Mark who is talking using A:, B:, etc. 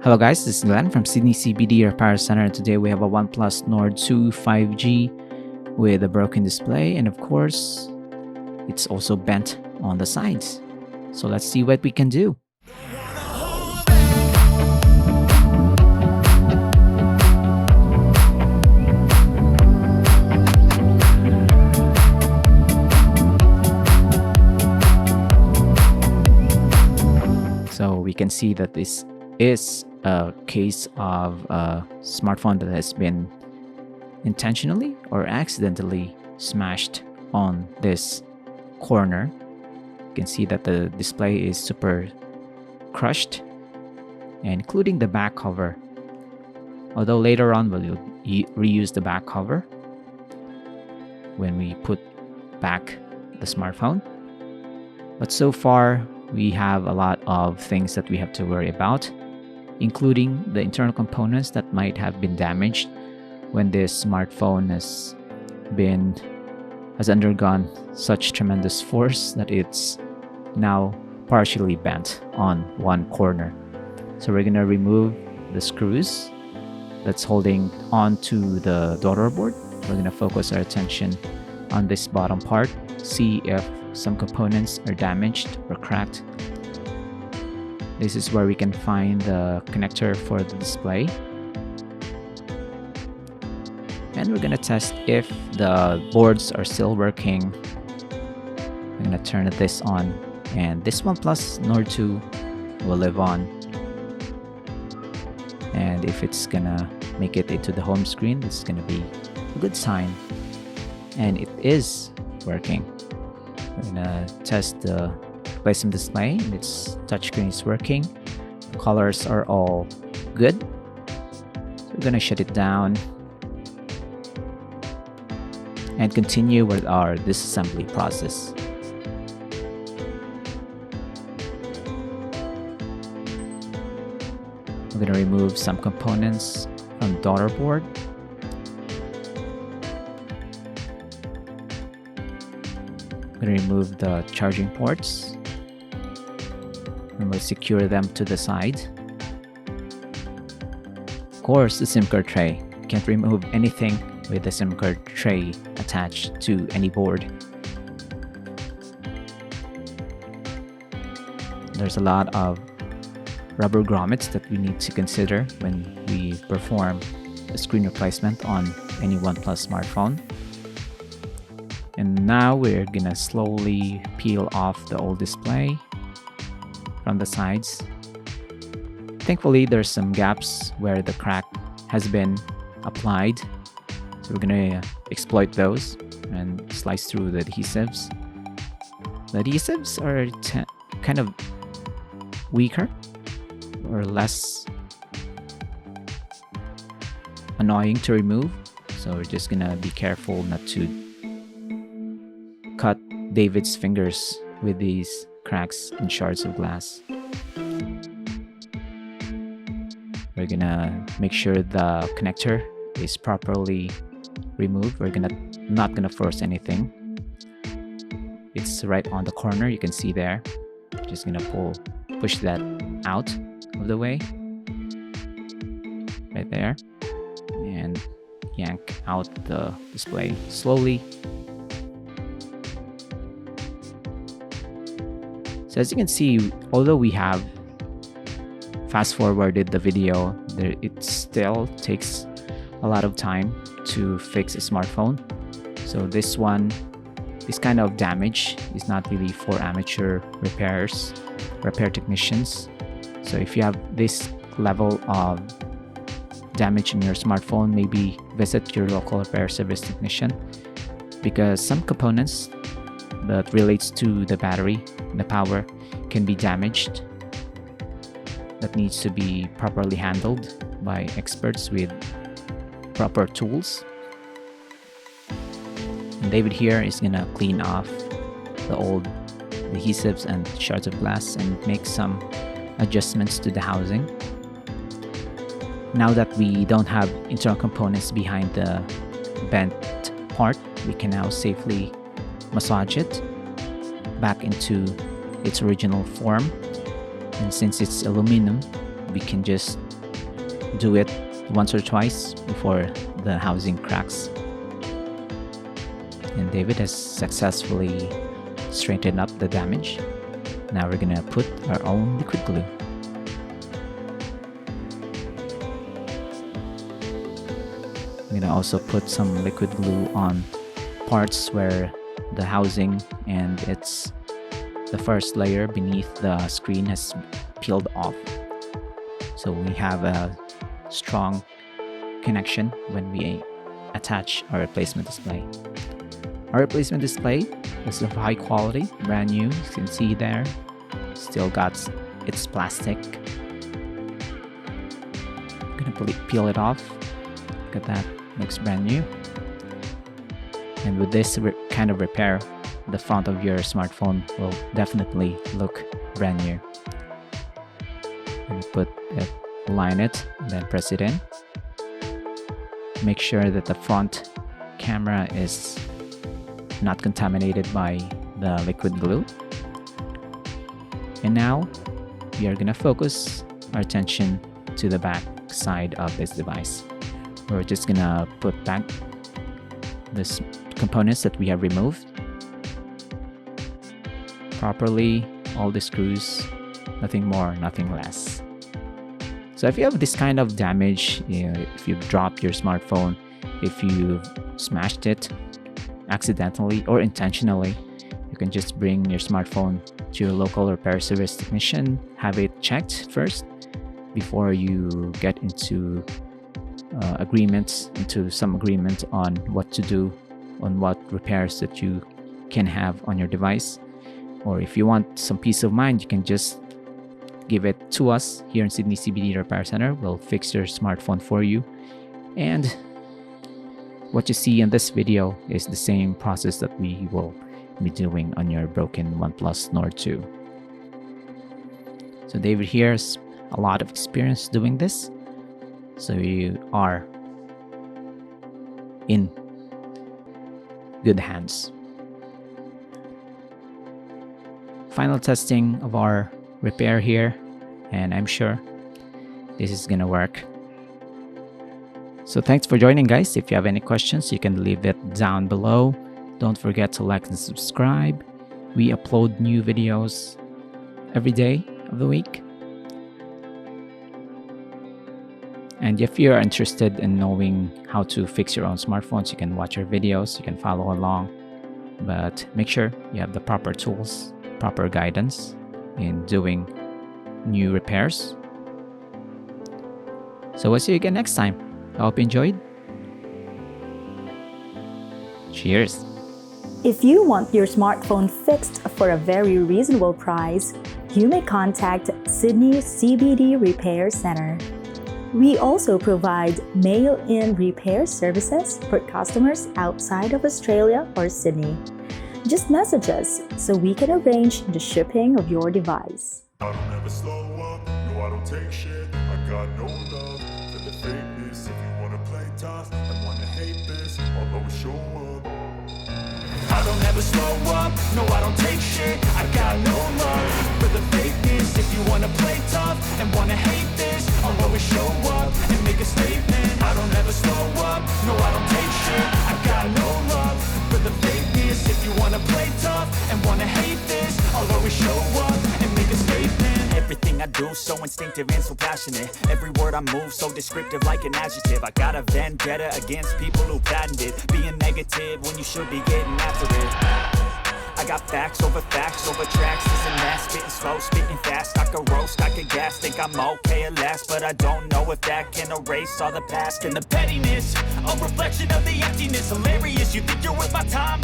A: Hello guys, this is Glenn from Sydney CBD Repair Center, and today we have a OnePlus Nord 2 5G with a broken display, and of course it's also bent on the sides. So let's see what we can do. So we can see that this is a case of a smartphone that has been intentionally or accidentally smashed on this corner. You can see that the display is super crushed, including the back cover. Although later on we'll reuse the back cover when we put back the smartphone. But so far we have a lot of things that we have to worry about, including the internal components that might have been damaged when this smartphone has undergone such tremendous force that it's now partially bent on one corner. So we're gonna remove the screws that's holding onto the daughter board. We're gonna focus our attention on this bottom part, see if some components are damaged or cracked. This is where we can find the connector for the display. And we're gonna test if the boards are still working. I'm gonna turn this on, and this OnePlus Nord 2 will live on. And if it's gonna make it into the home screen, it's gonna be a good sign. And it is working. We're gonna test the placement display, and its touchscreen is working. The colors are all good. So we're gonna shut it down and continue with our disassembly process. We're gonna remove some components from the daughter board. I'm going to remove the charging ports, and we'll secure them to the side. Of course, the SIM card tray. You can't remove anything with the SIM card tray attached to any board. There's a lot of rubber grommets that we need to consider when we perform a screen replacement on any OnePlus smartphone. And now we're gonna slowly peel off the old display from the sides. Thankfully, there's some gaps where the crack has been applied. So we're gonna exploit those and slice through the adhesives. The adhesives are kind of weaker or less annoying to remove. So we're just gonna be careful not to cut David's fingers with these cracks and shards of glass. We're gonna make sure the connector is properly removed. We're not gonna force anything. It's right on the corner, you can see there. Just gonna push that out of the way, right there, and yank out the display slowly. So as you can see, although we have fast forwarded the video, it still takes a lot of time to fix a smartphone. So this one, this kind of damage is not really for amateur repair technicians. So if you have this level of damage in your smartphone, maybe visit your local repair service technician, because some components that relates to the battery and the power can be damaged. That needs to be properly handled by experts with proper tools. And David here is gonna clean off the old adhesives and shards of glass and make some adjustments to the housing. Now that we don't have internal components behind the bent part, we can now safely massage it back into its original form. And since it's aluminum, we can just do it once or twice before the housing cracks. And David has successfully straightened up the damage. Now we're gonna put our own liquid glue. I'm gonna also put some liquid glue on parts where the housing and the first layer beneath the screen has peeled off. So we have a strong connection when we attach our replacement display. Our replacement display is of high quality, brand new. You can see there, still got its plastic. I'm gonna peel it off. Look at that, looks brand new. And with this kind of repair, the front of your smartphone will definitely look brand new. Line it, and then press it in. Make sure that the front camera is not contaminated by the liquid glue. And now we are gonna focus our attention to the back side of this device. We're just gonna put back this components that we have removed properly, all the screws, nothing more, nothing less. So if you have this kind of damage, if you've dropped your smartphone, if you've smashed it accidentally or intentionally, you can just bring your smartphone to your local repair service technician, have it checked first before you get into some agreement on what to do, on what repairs that you can have on your device. Or if you want some peace of mind, you can just give it to us here in Sydney CBD Repair Center. We'll fix your smartphone for you. And what you see in this video is the same process that we will be doing on your broken OnePlus Nord 2. So David here has a lot of experience doing this. So you are in good hands. Final testing of our repair here, and I'm sure this is gonna work. So thanks for joining, guys. If you have any questions, you can leave it down below. Don't forget to like and subscribe. We upload new videos every day of the week. And if you're interested in knowing how to fix your own smartphones, you can watch our videos, you can follow along. But make sure you have the proper tools, proper guidance in doing new repairs. So we'll see you again next time. I hope you enjoyed. Cheers.
B: If you want your smartphone fixed for a very reasonable price, you may contact Sydney CBD Repair Center. We also provide mail-in repair services for customers outside of Australia or Sydney. Just message us so we can arrange the shipping of your device.
C: I don't ever slow up, no I don't take shit. I got no love for the fakeness. If you wanna play tough and wanna hate this, I'll always show up. I don't ever slow up, no I don't take shit. I got no love for the fakeness. If you wanna play tough and wanna hate this, I'll always show up and make a statement. I don't ever slow up, no I don't take shit. I got no love for the fakeness. If you wanna play tough and wanna hate this, I'll always show up and make a statement. Everything I do so instinctive and so passionate. Every word I move so descriptive like an adjective. I got a vendetta against people who patented being negative when you should be getting after it. I got facts over tracks, this and that, spitting slow, spitting fast. I could roast, I could gas, think I'm okay at last, but I don't know if that can erase all the past and the pettiness. A reflection of the emptiness, hilarious. You think you're worth my time?